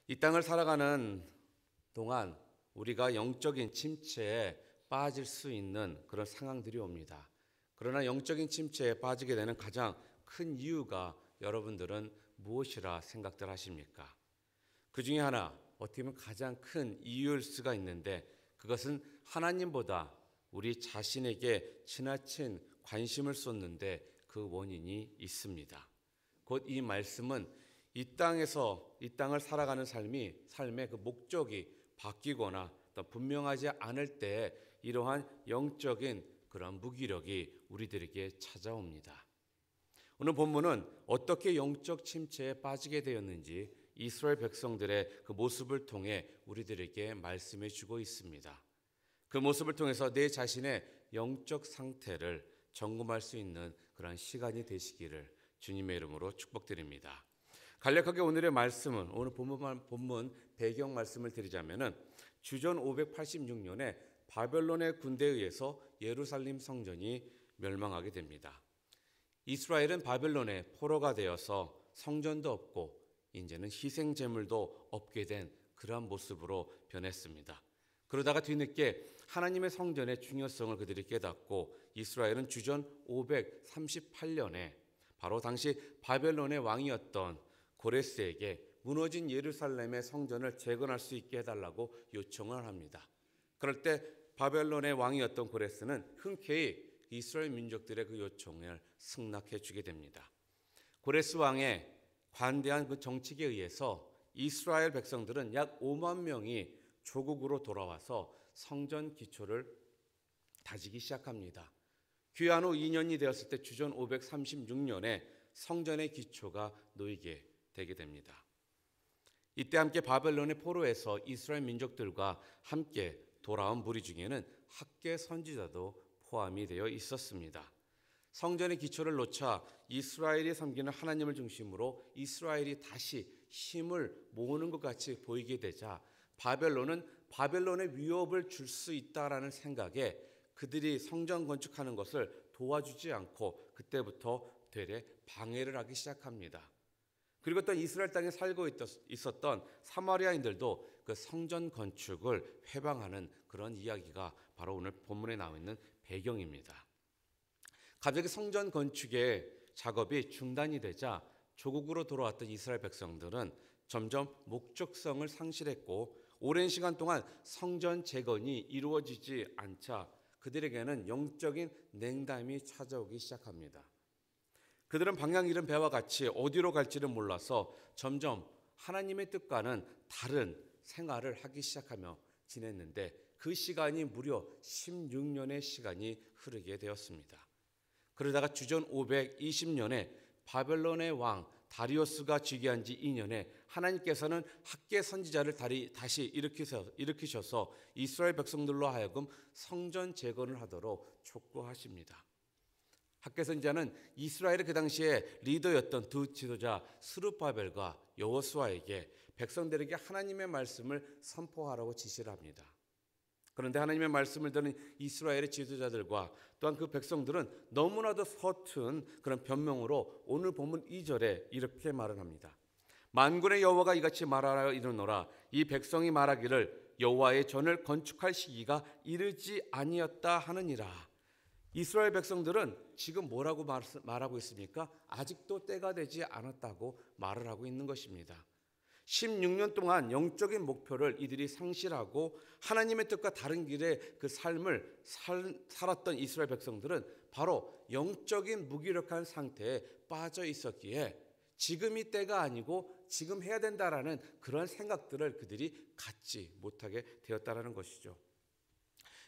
이 땅을 살아가는 동안 우리가 영적인 침체에 빠질 수 있는 그런 상황들이 옵니다. 그러나 영적인 침체에 빠지게 되는 가장 큰 이유가 여러분들은 무엇이라 생각들 하십니까? 그 중에 하나, 어떻게 보면 가장 큰 이유일 수가 있는데 그것은 하나님보다 우리 자신에게 지나친 관심을 쏟는데 그 원인이 있습니다. 곧 이 말씀은 이 땅을 살아가는 삶의 그 목적이 바뀌거나 또 분명하지 않을 때 이러한 영적인 그런 무기력이 우리들에게 찾아옵니다. 오늘 본문은 어떻게 영적 침체에 빠지게 되었는지 이스라엘 백성들의 그 모습을 통해 우리들에게 말씀해 주고 있습니다. 그 모습을 통해서 내 자신의 영적 상태를 점검할 수 있는 그런 시간이 되시기를 주님의 이름으로 축복드립니다. 간략하게 오늘의 말씀은 오늘 본문 배경 말씀을 드리자면은 주전 586년에 바벨론의 군대에 의해서 예루살렘 성전이 멸망하게 됩니다. 이스라엘은 바벨론의 포로가 되어서 성전도 없고 이제는 희생 제물도 없게 된 그러한 모습으로 변했습니다. 그러다가 뒤늦게 하나님의 성전의 중요성을 그들이 깨닫고 이스라엘은 주전 538년에 바로 당시 바벨론의 왕이었던 고레스에게 무너진 예루살렘의 성전을 재건할 수 있게 해달라고 요청을 합니다. 그럴 때 바벨론의 왕이었던 고레스는 흔쾌히 이스라엘 민족들의 그 요청을 승낙해 주게 됩니다. 고레스 왕의 관대한 그 정책에 의해서 이스라엘 백성들은 약 5만 명이 조국으로 돌아와서 성전 기초를 다지기 시작합니다. 귀환 후 2년이 되었을 때 주전 536년에 성전의 기초가 놓이게 되게 됩니다. 이때 함께 바벨론의 포로에서 이스라엘 민족들과 함께 돌아온 무리 중에는 학개 선지자도 포함이 되어 있었습니다. 성전의 기초를 놓자 이스라엘이 섬기는 하나님을 중심으로 이스라엘이 다시 힘을 모으는 것 같이 보이게 되자 바벨론은 바벨론의 위협을 줄 수 있다라는 생각에 그들이 성전 건축하는 것을 도와주지 않고 그때부터 되레 방해를 하기 시작합니다. 그리고 또 이스라엘 땅에 살고 있었던 사마리아인들도 그 성전 건축을 회방하는 그런 이야기가 바로 오늘 본문에 나와 있는 배경입니다. 갑자기 성전 건축의 작업이 중단이 되자 조국으로 돌아왔던 이스라엘 백성들은 점점 목적성을 상실했고 오랜 시간 동안 성전 재건이 이루어지지 않자 그들에게는 영적인 냉담이 찾아오기 시작합니다. 그들은 방향 잃은 배와 같이 어디로 갈지를 몰라서 점점 하나님의 뜻과는 다른 생활을 하기 시작하며 지냈는데 그 시간이 무려 16년의 시간이 흐르게 되었습니다. 그러다가 주전 520년에 바벨론의 왕 다리우스가 즉위한 지 2년에 하나님께서는 학개 선지자를 다시 일으키셔서 이스라엘 백성들로 하여금 성전 재건을 하도록 촉구하십니다. 학개 선지자는 이스라엘의 그 당시에 리더였던 두 지도자 스룹바벨과 여호수아에게 백성들에게 하나님의 말씀을 선포하라고 지시를 합니다. 그런데 하나님의 말씀을 들은 이스라엘의 지도자들과 또한 그 백성들은 너무나도 서툰 그런 변명으로 오늘 본문 2절에 이렇게 말을 합니다. 만군의 여호와가 이같이 말하여 이르노라. 이 백성이 말하기를 여호와의 전을 건축할 시기가 이르지 아니었다 하느니라. 이스라엘 백성들은 지금 뭐라고 말하고 있습니까? 아직도 때가 되지 않았다고 말을 하고 있는 것입니다. 16년 동안 영적인 목표를 이들이 상실하고 하나님의 뜻과 다른 길의 그 삶을 살았던 이스라엘 백성들은 바로 영적인 무기력한 상태에 빠져 있었기에 지금이 때가 아니고 지금 해야 된다라는 그런 생각들을 그들이 갖지 못하게 되었다라는 것이죠.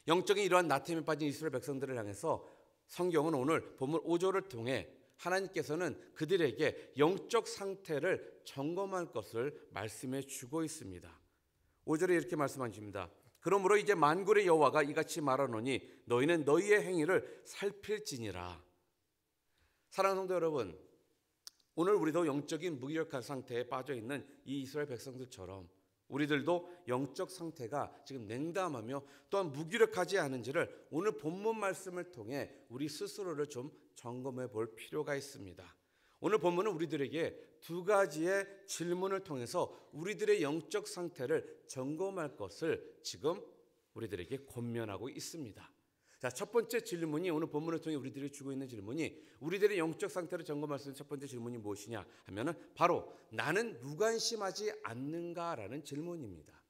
영적인 이러한 나태함에 빠진 이스라엘 백성들을 향해서 성경은 오늘 본문 5절을 통해 하나님께서는 그들에게 영적 상태를 점검할 것을 말씀해 주고 있습니다. 5절에 이렇게 말씀하십니다. 그러므로 이제 만군의 여호와가 이같이 말하노니 너희는 너희의 행위를 살필지니라. 사랑하는 성도 여러분, 오늘 우리도 영적인 무기력한 상태에 빠져 있는 이 이스라엘 백성들처럼 우리들도 영적 상태가 지금 냉담하며 또한 무기력하지 않은지를 오늘 본문 말씀을 통해 우리 스스로를 좀 점검해 볼 필요가 있습니다. 오늘 본문은 우리들에게 두 가지의 질문을 통해서 우리들의 영적 상태를 점검할 것을 지금 우리들에게 권면하고 있습니다. 자, 첫 번째 질문이, 오늘 본문을 통해 우리들이 주고 있는 질문이, 우리들의 영적 상태를 점검할 수 있는 첫 번째 질문이 무엇이냐 하면은 바로 나는 무관심하지 않는가라는 질문입니다.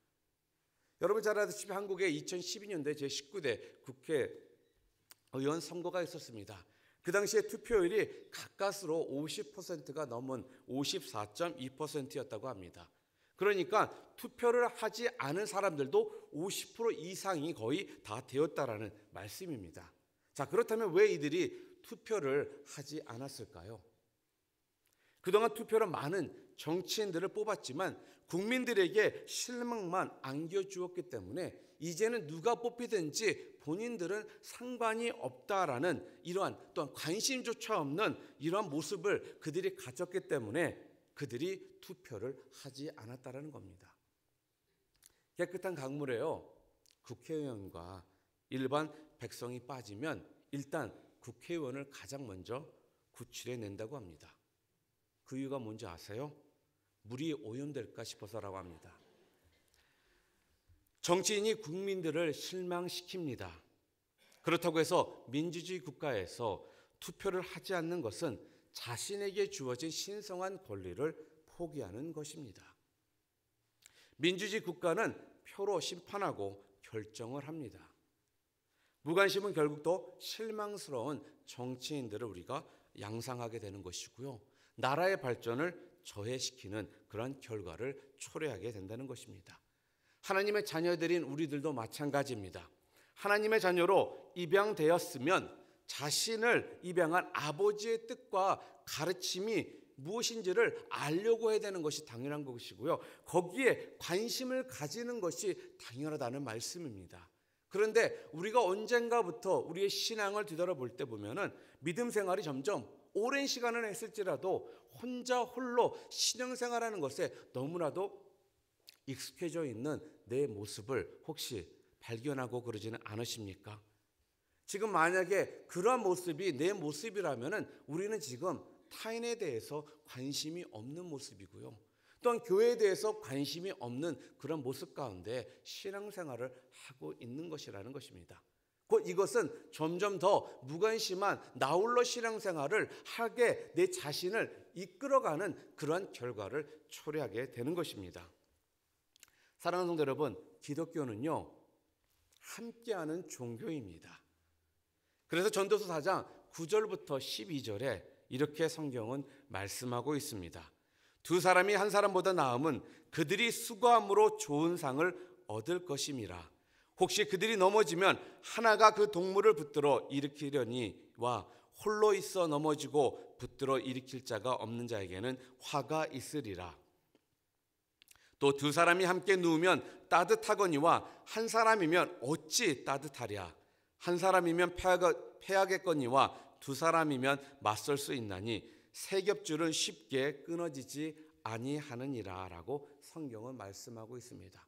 여러분 잘 아시다시피 한국의 2012년대 제19대 국회의원 선거가 있었습니다. 그 당시에 투표율이 가까스로 50%가 넘은 54.2%였다고 합니다. 그러니까 투표를 하지 않은 사람들도 50% 이상이 거의 다 되었다라는 말씀입니다. 자, 그렇다면 왜 이들이 투표를 하지 않았을까요? 그동안 투표로 많은 정치인들을 뽑았지만 국민들에게 실망만 안겨주었기 때문에 이제는 누가 뽑히든지 본인들은 상관이 없다라는 이러한, 또한 관심조차 없는 이러한 모습을 그들이 가졌기 때문에 그들이 투표를 하지 않았다라는 겁니다. 깨끗한 강물에요, 국회의원과 일반 백성이 빠지면 일단 국회의원을 가장 먼저 구출해 낸다고 합니다. 그 이유가 뭔지 아세요? 물이 오염될까 싶어서라고 합니다. 정치인이 국민들을 실망시킵니다. 그렇다고 해서 민주주의 국가에서 투표를 하지 않는 것은 자신에게 주어진 신성한 권리를 포기하는 것입니다. 민주주의 국가는 표로 심판하고 결정을 합니다. 무관심은 결국 또 실망스러운 정치인들을 우리가 양상하게 되는 것이고요. 나라의 발전을 저해시키는 그런 결과를 초래하게 된다는 것입니다. 하나님의 자녀들인 우리들도 마찬가지입니다. 하나님의 자녀로 입양되었으면 자신을 입양한 아버지의 뜻과 가르침이 무엇인지를 알려고 해야 되는 것이 당연한 것이고요. 거기에 관심을 가지는 것이 당연하다는 말씀입니다. 그런데 우리가 언젠가부터 우리의 신앙을 뒤돌아볼 때 보면은 믿음 생활이 점점 오랜 시간을 했을지라도 혼자 홀로 신앙생활하는 것에 너무나도 익숙해져 있는 내 모습을 혹시 발견하고 그러지는 않으십니까? 지금 만약에 그러한 모습이 내 모습이라면은 우리는 지금 타인에 대해서 관심이 없는 모습이고요. 또한 교회에 대해서 관심이 없는 그런 모습 가운데 신앙생활을 하고 있는 것이라는 것입니다. 곧 이것은 점점 더 무관심한 나홀로 신앙생활을 하게 내 자신을 이끌어가는 그러한 결과를 초래하게 되는 것입니다. 사랑하는 성도 여러분, 기독교는요, 함께하는 종교입니다. 그래서 전도서 4장 9절부터 12절에 이렇게 성경은 말씀하고 있습니다. 두 사람이 한 사람보다 나음은 그들이 수고함으로 좋은 상을 얻을 것임이라. 혹시 그들이 넘어지면 하나가 그 동물을 붙들어 일으키려니와 홀로 있어 넘어지고 붙들어 일으킬 자가 없는 자에게는 화가 있으리라. 또 두 사람이 함께 누우면 따뜻하거니와 한 사람이면 어찌 따뜻하랴. 한 사람이면 패하겠거니와 두 사람이면 맞설 수 있나니 세 겹줄은 쉽게 끊어지지 아니하느니라 라고 성경은 말씀하고 있습니다.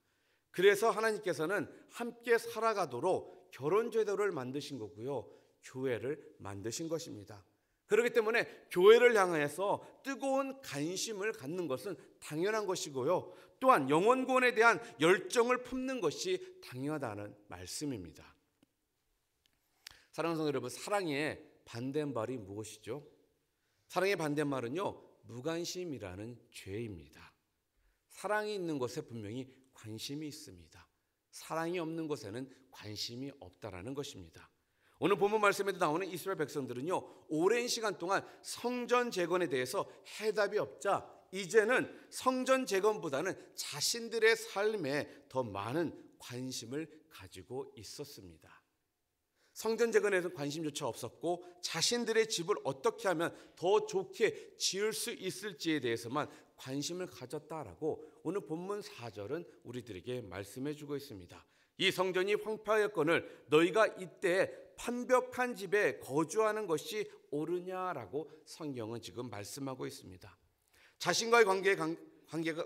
그래서 하나님께서는 함께 살아가도록 결혼제도를 만드신 거고요, 교회를 만드신 것입니다. 그렇기 때문에 교회를 향해서 뜨거운 관심을 갖는 것은 당연한 것이고요, 또한 영혼구원에 대한 열정을 품는 것이 당연하다는 말씀입니다. 사랑하는 성도 여러분, 사랑의 반대말이 무엇이죠? 사랑의 반대말은요, 무관심이라는 죄입니다. 사랑이 있는 것에 분명히 관심이 있습니다. 사랑이 없는 것에는 관심이 없다라는 것입니다. 오늘 본문 말씀에도 나오는 이스라엘 백성들은요, 오랜 시간 동안 성전 재건에 대해서 해답이 없자 이제는 성전 재건보다는 자신들의 삶에 더 많은 관심을 가지고 있었습니다. 성전 재건에서 관심조차 없었고 자신들의 집을 어떻게 하면 더 좋게 지을 수 있을지에 대해서만 관심을 가졌다라고 오늘 본문 4절은 우리들에게 말씀해 주고 있습니다. 이 성전이 황폐하였거늘 너희가 이때 판벽한 집에 거주하는 것이 옳으냐라고 성경은 지금 말씀하고 있습니다. 자신과의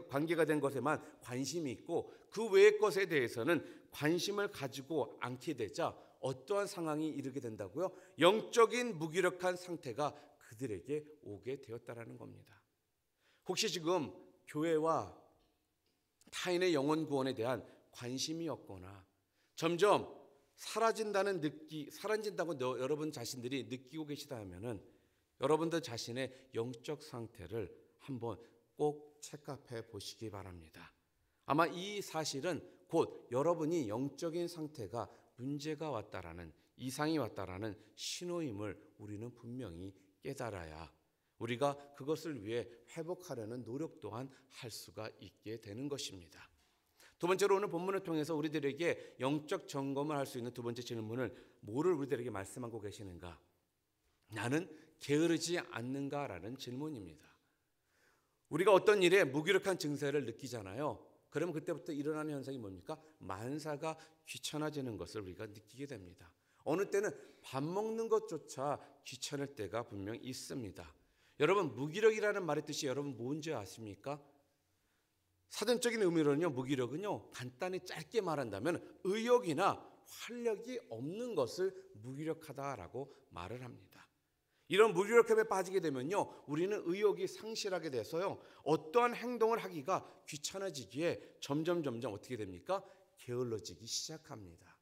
관계가 된 것에만 관심이 있고 그 외의 것에 대해서는 관심을 가지고 않게 되자 어떠한 상황이 이르게 된다고요? 영적인 무기력한 상태가 그들에게 오게 되었다라는 겁니다. 혹시 지금 교회와 타인의 영혼 구원에 대한 관심이 없거나 점점 사라진다고 여러분 자신들이 느끼고 계시다면은 여러분들 자신의 영적 상태를 한번 꼭 체크해 보시기 바랍니다. 아마 이 사실은 곧 여러분이 영적인 상태가 문제가 왔다라는, 이상이 왔다라는 신호임을 우리는 분명히 깨달아야 우리가 그것을 위해 회복하려는 노력 또한 할 수가 있게 되는 것입니다. 두 번째로 오늘 본문을 통해서 우리들에게 영적 점검을 할 수 있는 두 번째 질문을 뭐를 우리들에게 말씀하고 계시는가? 나는 게으르지 않는가라는 질문입니다. 우리가 어떤 일에 무기력한 증세를 느끼잖아요. 그러면 그때부터 일어나는 현상이 뭡니까? 만사가 귀찮아지는 것을 우리가 느끼게 됩니다. 어느 때는 밥 먹는 것조차 귀찮을 때가 분명 있습니다. 여러분, 무기력이라는 말의 뜻이 여러분 뭔지 아십니까? 사전적인 의미로는요, 무기력은요, 간단히 짧게 말한다면 의욕이나 활력이 없는 것을 무기력하다라고 말을 합니다. 이런 무기력함에 빠지게 되면요, 우리는 의욕이 상실하게 돼서요, 어떠한 행동을 하기가 귀찮아지기에 점점 어떻게 됩니까? 게을러지기 시작합니다.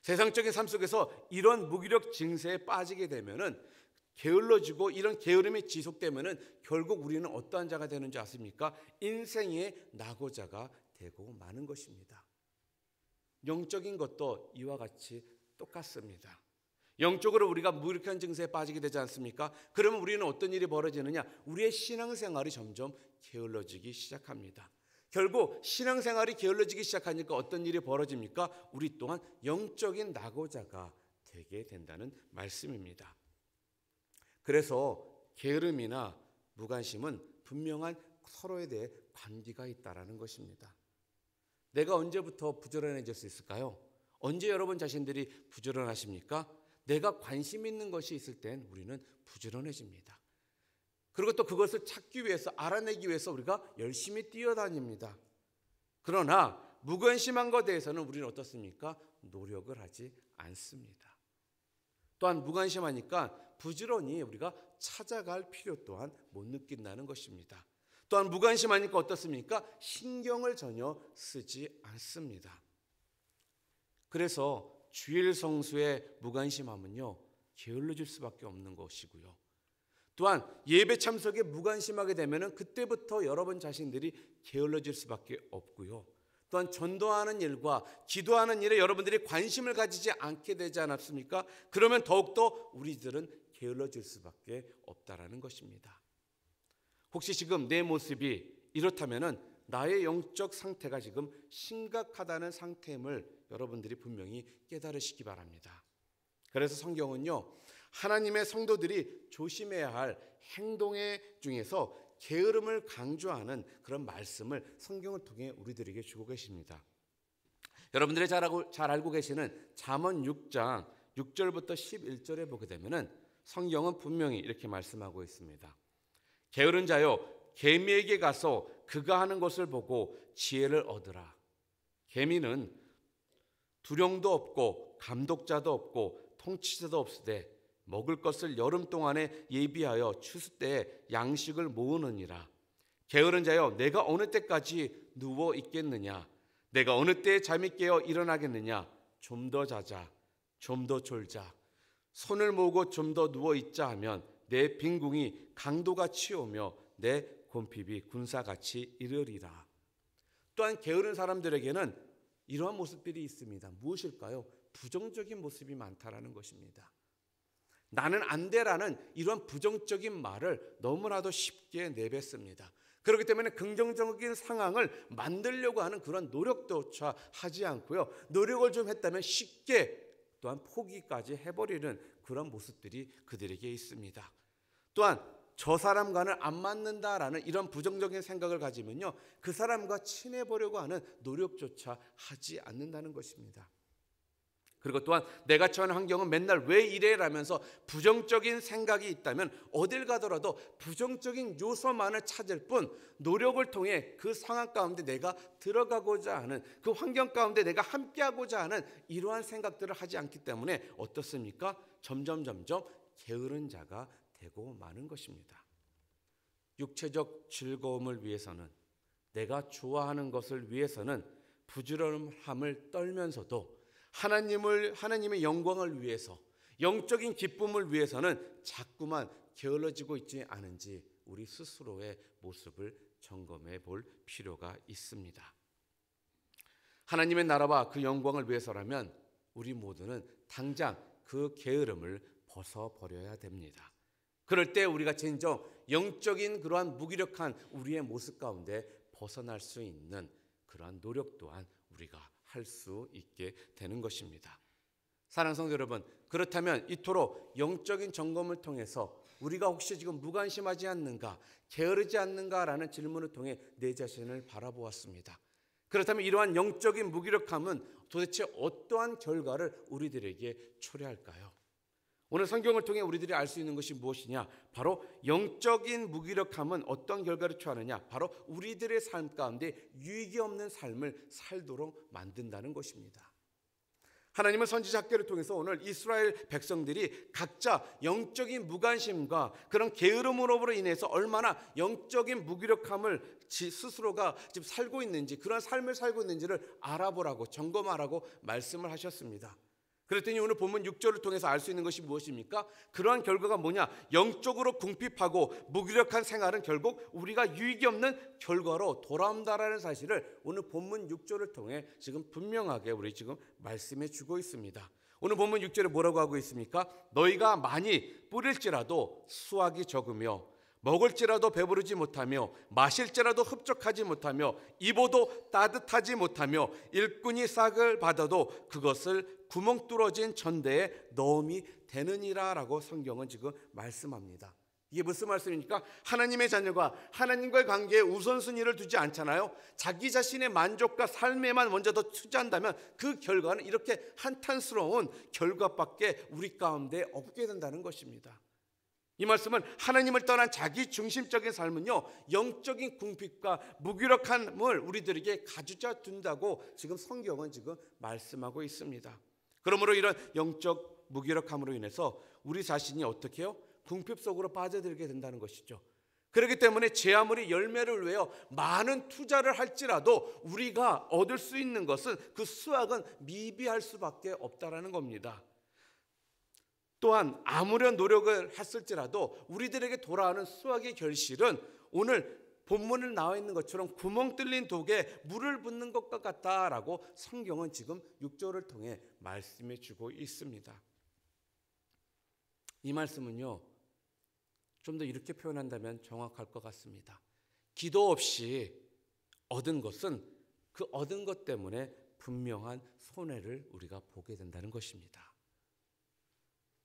세상적인 삶 속에서 이런 무기력 증세에 빠지게 되면은 게을러지고 이런 게으름이 지속되면은 결국 우리는 어떠한 자가 되는지 아십니까? 인생의 낙오자가 되고 마는 것입니다. 영적인 것도 이와 같이 똑같습니다. 영적으로 우리가 무기력한 증세에 빠지게 되지 않습니까? 그러면 우리는 어떤 일이 벌어지느냐? 우리의 신앙생활이 점점 게을러지기 시작합니다. 결국 신앙생활이 게을러지기 시작하니까 어떤 일이 벌어집니까? 우리 또한 영적인 낙오자가 되게 된다는 말씀입니다. 그래서 게으름이나 무관심은 분명한 서로에 대해 관계가 있다라는 것입니다. 내가 언제부터 부지런해질 수 있을까요? 언제 여러분 자신들이 부지런하십니까? 내가 관심 있는 것이 있을 땐 우리는 부지런해집니다. 그리고 또 그것을 찾기 위해서, 알아내기 위해서 우리가 열심히 뛰어다닙니다. 그러나 무관심한 것에 대해서는 우리는 어떻습니까? 노력을 하지 않습니다. 또한 무관심하니까 부지런히 우리가 찾아갈 필요 또한 못 느낀다는 것입니다. 또한 무관심하니까 어떻습니까? 신경을 전혀 쓰지 않습니다. 그래서 주일 성수의 무관심함은요, 게을러질 수밖에 없는 것이고요. 또한 예배 참석에 무관심하게 되면은 그때부터 여러분 자신들이 게을러질 수밖에 없고요. 또한 전도하는 일과 기도하는 일에 여러분들이 관심을 가지지 않게 되지 않았습니까? 그러면 더욱더 우리들은 게을러질 수밖에 없다라는 것입니다. 혹시 지금 내 모습이 이렇다면은 나의 영적 상태가 지금 심각하다는 상태임을 여러분들이 분명히 깨달으시기 바랍니다. 그래서 성경은요, 하나님의 성도들이 조심해야 할 행동의 중에서 게으름을 강조하는 그런 말씀을 성경을 통해 우리들에게 주고 계십니다. 여러분들이 잘 알고 계시는 잠언 6장 6절부터 11절에 보게 되면은 성경은 분명히 이렇게 말씀하고 있습니다. 게으른 자여, 개미에게 가서 그가 하는 것을 보고 지혜를 얻으라. 개미는 두령도 없고 감독자도 없고 통치자도 없으되 먹을 것을 여름 동안에 예비하여 추수 때에 양식을 모으느니라. 게으른 자여, 내가 어느 때까지 누워 있겠느냐? 내가 어느 때에 잠이 깨어 일어나겠느냐? 좀 더 자자, 좀 더 졸자. 손을 모으고 좀 더 누워 있자 하면 내 빈궁이 강도같이 오며 내 곰핍이 군사같이 이르리라. 또한 게으른 사람들에게는 이러한 모습들이 있습니다. 무엇일까요? 부정적인 모습이 많다라는 것입니다. 나는 안 돼라는 이런 부정적인 말을 너무나도 쉽게 내뱉습니다. 그렇기 때문에 긍정적인 상황을 만들려고 하는 그런 노력조차 하지 않고요, 노력을 좀 했다면 쉽게 또한 포기까지 해버리는 그런 모습들이 그들에게 있습니다. 또한 저 사람과는 안 맞는다라는 이런 부정적인 생각을 가지면요, 그 사람과 친해보려고 하는 노력조차 하지 않는다는 것입니다. 그리고 또한 내가 처한 환경은 맨날 왜 이래라면서 부정적인 생각이 있다면 어딜 가더라도 부정적인 요소만을 찾을 뿐 노력을 통해 그 상황 가운데 내가 들어가고자 하는, 그 환경 가운데 내가 함께하고자 하는 이러한 생각들을 하지 않기 때문에 어떻습니까? 점점 게으른 자가 되고 마는 것입니다. 육체적 즐거움을 위해서는, 내가 좋아하는 것을 위해서는 부지런함을 떨면서도 하나님의 영광을 위해서, 영적인 기쁨을 위해서는 자꾸만 게을러지고 있지 않은지 우리 스스로의 모습을 점검해 볼 필요가 있습니다. 하나님의 나라와 그 영광을 위해서라면 우리 모두는 당장 그 게으름을 벗어버려야 됩니다. 그럴 때 우리가 진정 영적인 그러한 무기력한 우리의 모습 가운데 벗어날 수 있는 그러한 노력 또한 우리가 할 수 있게 되는 것입니다. 사랑하는 성도 여러분, 그렇다면 이토록 영적인 점검을 통해서 우리가 혹시 지금 무관심하지 않는가, 게으르지 않는가라는 질문을 통해 내 자신을 바라보았습니다. 그렇다면 이러한 영적인 무기력함은 도대체 어떠한 결과를 우리들에게 초래할까요? 오늘 성경을 통해 우리들이 알 수 있는 것이 무엇이냐? 바로 영적인 무기력함은 어떤 결과를 초래하느냐? 바로 우리들의 삶 가운데 유익이 없는 삶을 살도록 만든다는 것입니다. 하나님은 선지자 학교를 통해서 오늘 이스라엘 백성들이 각자 영적인 무관심과 그런 게으름으로 인해서 얼마나 영적인 무기력함을 스스로가 지금 살고 있는지, 그런 삶을 살고 있는지를 알아보라고, 점검하라고 말씀을 하셨습니다. 그랬더니 오늘 본문 6절을 통해서 알 수 있는 것이 무엇입니까? 그러한 결과가 뭐냐? 영적으로 궁핍하고 무기력한 생활은 결국 우리가 유익이 없는 결과로 돌아온다라는 사실을 오늘 본문 6절을 통해 지금 분명하게 우리 지금 말씀해 주고 있습니다. 오늘 본문 6절에 뭐라고 하고 있습니까? 너희가 많이 뿌릴지라도 수확이 적으며 먹을지라도 배부르지 못하며 마실지라도 흡족하지 못하며 입어도 따뜻하지 못하며 일꾼이 싹을 받아도 그것을 구멍 뚫어진 전대에 넣음이 되느니라 라고 성경은 지금 말씀합니다. 이게 무슨 말씀입니까? 하나님의 자녀가 하나님과의 관계에 우선순위를 두지 않잖아요. 자기 자신의 만족과 삶에만 먼저 더 투자한다면 그 결과는 이렇게 한탄스러운 결과밖에 우리 가운데 없게 된다는 것입니다. 이 말씀은 하나님을 떠난 자기 중심적인 삶은요, 영적인 궁핍과 무기력함을 우리들에게 가져다 준다고 지금 성경은 지금 말씀하고 있습니다. 그러므로 이런 영적 무기력함으로 인해서 우리 자신이 어떻게 해요? 궁핍 속으로 빠져들게 된다는 것이죠. 그렇기 때문에 제 아무리 열매를 외어 많은 투자를 할지라도 우리가 얻을 수 있는 것은 그 수확은 미비할 수밖에 없다라는 겁니다. 또한 아무런 노력을 했을지라도 우리들에게 돌아오는 수확의 결실은 오늘 본문에 나와 있는 것처럼 구멍 뚫린 독에 물을 붓는 것과 같다라고 성경은 지금 6절을 통해 말씀해 주고 있습니다. 이 말씀은요, 좀 더 이렇게 표현한다면 정확할 것 같습니다. 기도 없이 얻은 것은 그 얻은 것 때문에 분명한 손해를 우리가 보게 된다는 것입니다.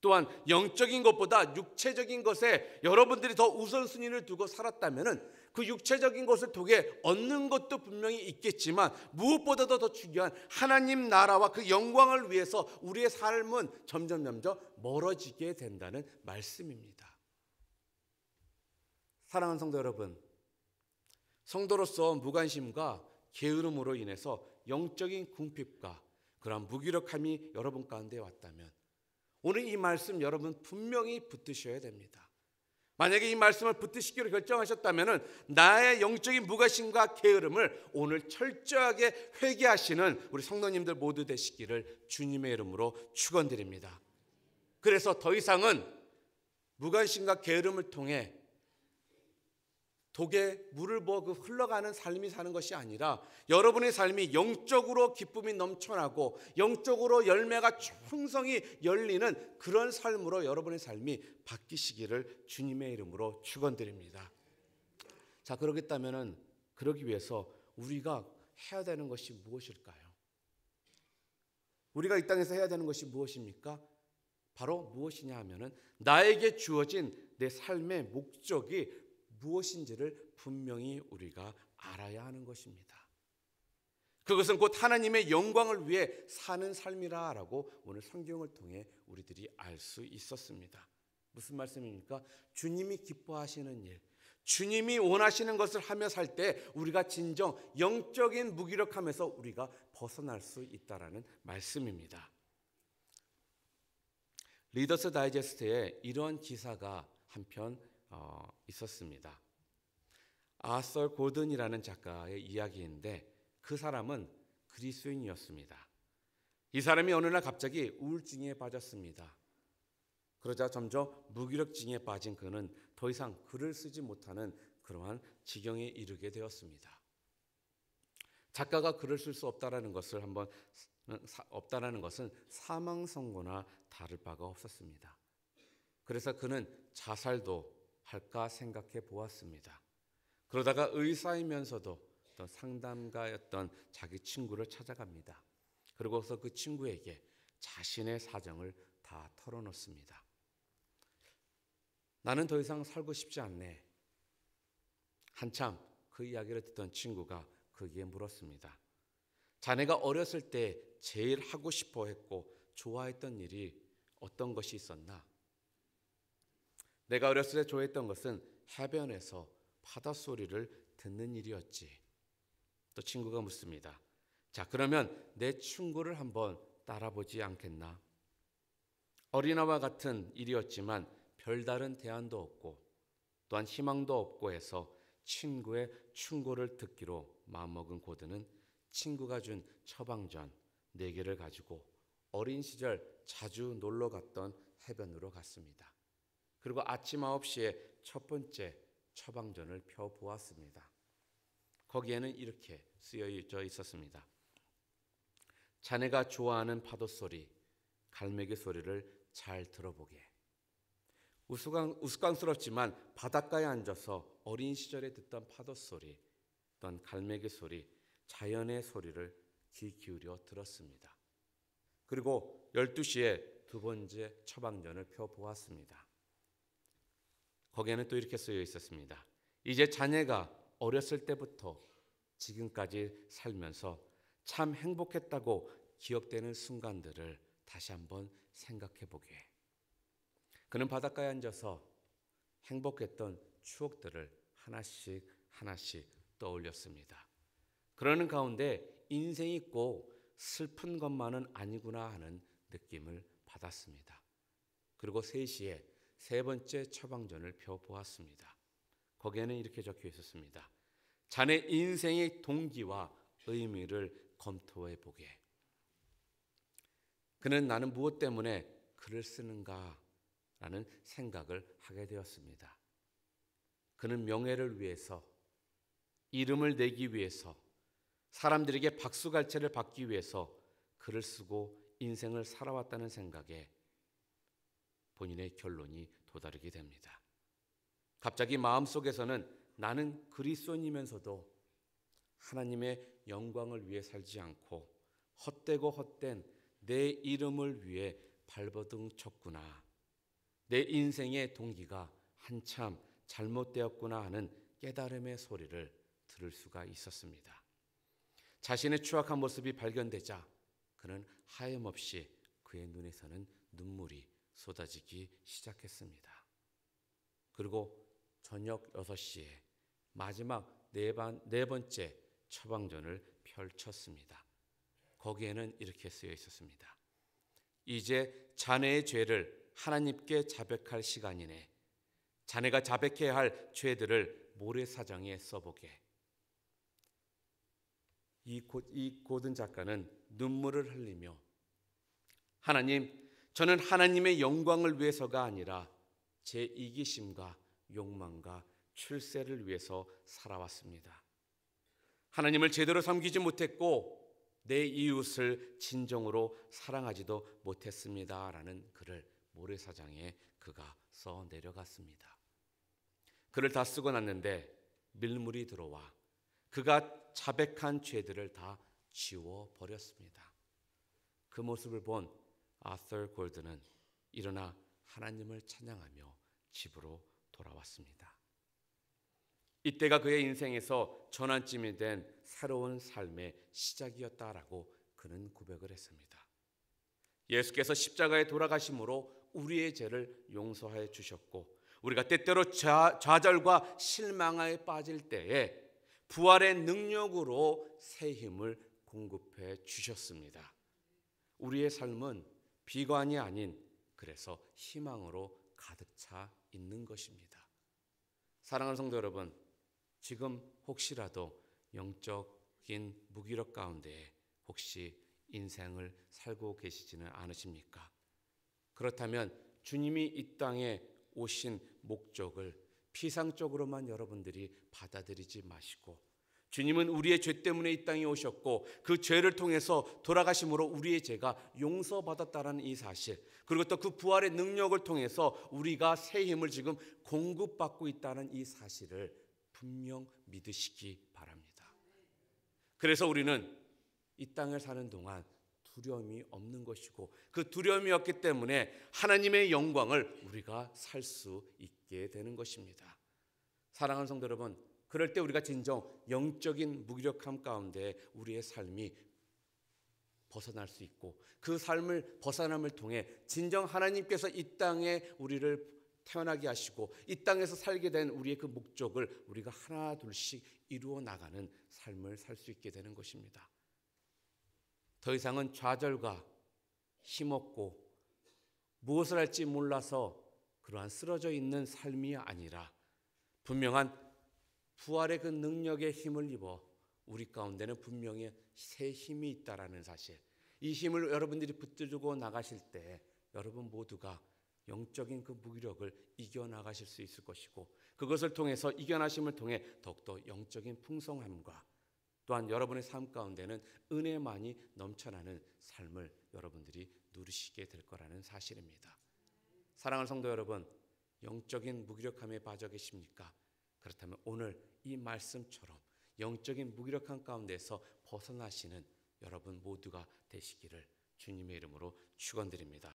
또한 영적인 것보다 육체적인 것에 여러분들이 더 우선순위를 두고 살았다면 그 육체적인 것을 통해 얻는 것도 분명히 있겠지만 무엇보다도 더 중요한 하나님 나라와 그 영광을 위해서 우리의 삶은 점점 멀어지게 된다는 말씀입니다. 사랑하는 성도 여러분, 성도로서 무관심과 게으름으로 인해서 영적인 궁핍과 그런 무기력함이 여러분 가운데 왔다면 오늘 이 말씀 여러분 분명히 붙드셔야 됩니다. 만약에 이 말씀을 붙드시기로 결정하셨다면 나의 영적인 무관심과 게으름을 오늘 철저하게 회개하시는 우리 성도님들 모두 되시기를 주님의 이름으로 축원드립니다. 그래서 더 이상은 무관심과 게으름을 통해 독에 물을 부어 그 흘러가는 삶이 사는 것이 아니라 여러분의 삶이 영적으로 기쁨이 넘쳐나고 영적으로 열매가 충성히 열리는 그런 삶으로 여러분의 삶이 바뀌시기를 주님의 이름으로 축원드립니다. 자, 그러기 위해서 우리가 해야 되는 것이 무엇일까요? 우리가 이 땅에서 해야 되는 것이 무엇입니까? 바로 무엇이냐 하면은 나에게 주어진 내 삶의 목적이 무엇인지를 분명히 우리가 알아야 하는 것입니다. 그것은 곧 하나님의 영광을 위해 사는 삶이라고 오늘 성경을 통해 우리들이 알 수 있었습니다. 무슨 말씀입니까? 주님이 기뻐하시는 일, 주님이 원하시는 것을 하며 살 때 우리가 진정 영적인 무기력함에서 우리가 벗어날 수 있다라는 말씀입니다. 리더스 다이제스트에 이런 기사가 한편 있었습니다. 아서 고든이라는 작가의 이야기인데 그 사람은 그리스도인이었습니다. 이 사람이 어느 날 갑자기 우울증에 빠졌습니다. 그러자 점점 무기력증에 빠진 그는 더 이상 글을 쓰지 못하는 그러한 지경에 이르게 되었습니다. 작가가 글을 쓸 수 없다라는 것은 사망 선고나 다를 바가 없었습니다. 그래서 그는 자살도 할까 생각해 보았습니다. 그러다가 의사이면서도 어떤 상담가였던 자기 친구를 찾아갑니다. 그러고서 그 친구에게 자신의 사정을 다 털어놓습니다. 나는 더 이상 살고 싶지 않네. 한참 그 이야기를 듣던 친구가 그에게 물었습니다. 자네가 어렸을 때 제일 하고 싶어 했고 좋아했던 일이 어떤 것이 있었나? 내가 어렸을 때 좋아했던 것은 해변에서 바다 소리를 듣는 일이었지. 또 친구가 묻습니다. 자, 그러면 내 친구를 한번 따라보지 않겠나? 어린아이와 같은 일이었지만 별다른 대안도 없고 또한 희망도 없고 해서 친구의 충고를 듣기로 마음먹은 고든은 친구가 준 처방전 4개를 가지고 어린 시절 자주 놀러 갔던 해변으로 갔습니다. 그리고 아침 9시에 첫 번째 처방전을 펴보았습니다. 거기에는 이렇게 쓰여져 있었습니다. 자네가 좋아하는 파도 소리, 갈매기 소리를 잘 들어보게. 우스꽝스럽지만 바닷가에 앉아서 어린 시절에 듣던 파도 소리, 어떤 갈매기 소리, 자연의 소리를 귀 기울여 들었습니다. 그리고 12시에 두 번째 처방전을 펴보았습니다. 거기에는 또 이렇게 쓰여 있었습니다. 이제 자네가 어렸을 때부터 지금까지 살면서 참 행복했다고 기억되는 순간들을 다시 한번 생각해 보게. 그는 바닷가에 앉아서 행복했던 추억들을 하나씩 떠올렸습니다. 그러는 가운데 인생이 꼭 슬픈 것만은 아니구나 하는 느낌을 받았습니다. 그리고 3시에 세 번째 처방전을 펴보았습니다. 거기에는 이렇게 적혀 있었습니다. 자네 인생의 동기와 의미를 검토해 보게. 그는 나는 무엇 때문에 글을 쓰는가 라는 생각을 하게 되었습니다. 그는 명예를 위해서, 이름을 내기 위해서, 사람들에게 박수갈채를 받기 위해서 글을 쓰고 인생을 살아왔다는 생각에 본인의 결론이 도달하게 됩니다. 갑자기 마음속에서는 나는 그리스도인이면서도 하나님의 영광을 위해 살지 않고 헛되고 헛된 내 이름을 위해 발버둥 쳤구나. 내 인생의 동기가 한참 잘못되었구나 하는 깨달음의 소리를 들을 수가 있었습니다. 자신의 추악한 모습이 발견되자 그는 하염없이 그의 눈에서는 눈물이 쏟아지기 시작했습니다. 그리고 저녁 6시에 마지막 네 번째 처방전을 펼쳤습니다. 거기에는 이렇게 쓰여 있었습니다. 이제 자네의 죄를 하나님께 자백할 시간이네. 자네가 자백해야 할 죄들을 모래사장에 써보게. 이 고든 작가는 눈물을 흘리며 하나님, 저는 하나님의 영광을 위해서가 아니라 제 이기심과 욕망과 출세를 위해서 살아왔습니다. 하나님을 제대로 섬기지 못했고 내 이웃을 진정으로 사랑하지도 못했습니다. 라는 글을 모래사장에 그가 써 내려갔습니다. 글을 다 쓰고 났는데 밀물이 들어와 그가 자백한 죄들을 다 지워버렸습니다. 그 모습을 본 아서 골든은 일어나 하나님을 찬양하며 집으로 돌아왔습니다. 이때가 그의 인생에서 전환점이 된 새로운 삶의 시작이었다라고 그는 고백을 했습니다. 예수께서 십자가에 돌아가심으로 우리의 죄를 용서해 주셨고 우리가 때때로 좌절과 실망에 빠질 때에 부활의 능력으로 새 힘을 공급해 주셨습니다. 우리의 삶은 비관이 아닌 그래서 희망으로 가득 차 있는 것입니다. 사랑하는 성도 여러분, 지금 혹시라도 영적인 무기력 가운데 혹시 인생을 살고 계시지는 않으십니까? 그렇다면 주님이 이 땅에 오신 목적을 피상적으로만 여러분들이 받아들이지 마시고, 주님은 우리의 죄 때문에 이 땅에 오셨고 그 죄를 통해서 돌아가심으로 우리의 죄가 용서받았다는 이 사실, 그리고 또 그 부활의 능력을 통해서 우리가 새 힘을 지금 공급받고 있다는 이 사실을 분명 믿으시기 바랍니다. 그래서 우리는 이 땅을 사는 동안 두려움이 없는 것이고, 그 두려움이 없기 때문에 하나님의 영광을 우리가 살 수 있게 되는 것입니다. 사랑하는 성도 여러분, 그럴 때 우리가 진정 영적인 무기력함 가운데 우리의 삶이 벗어날 수 있고, 그 삶을 벗어남을 통해 진정 하나님께서 이 땅에 우리를 태어나게 하시고 이 땅에서 살게 된 우리의 그 목적을 우리가 하나 둘씩 이루어 나가는 삶을 살 수 있게 되는 것입니다. 더 이상은 좌절과 힘없고 무엇을 할지 몰라서 그러한 쓰러져 있는 삶이 아니라 분명한 부활의 그 능력의 힘을 입어 우리 가운데는 분명히 새 힘이 있다라는 사실, 이 힘을 여러분들이 붙들고 나가실 때 여러분 모두가 영적인 그 무기력을 이겨나가실 수 있을 것이고, 그것을 통해서 이겨나심을 통해 더욱더 영적인 풍성함과 또한 여러분의 삶 가운데는 은혜만이 넘쳐나는 삶을 여러분들이 누리시게 될 거라는 사실입니다. 사랑하는 성도 여러분, 영적인 무기력함에 빠져 계십니까? 그렇다면 오늘 이 말씀처럼 영적인 무기력함 가운데서 벗어나시는 여러분 모두가 되시기를 주님의 이름으로 축원드립니다.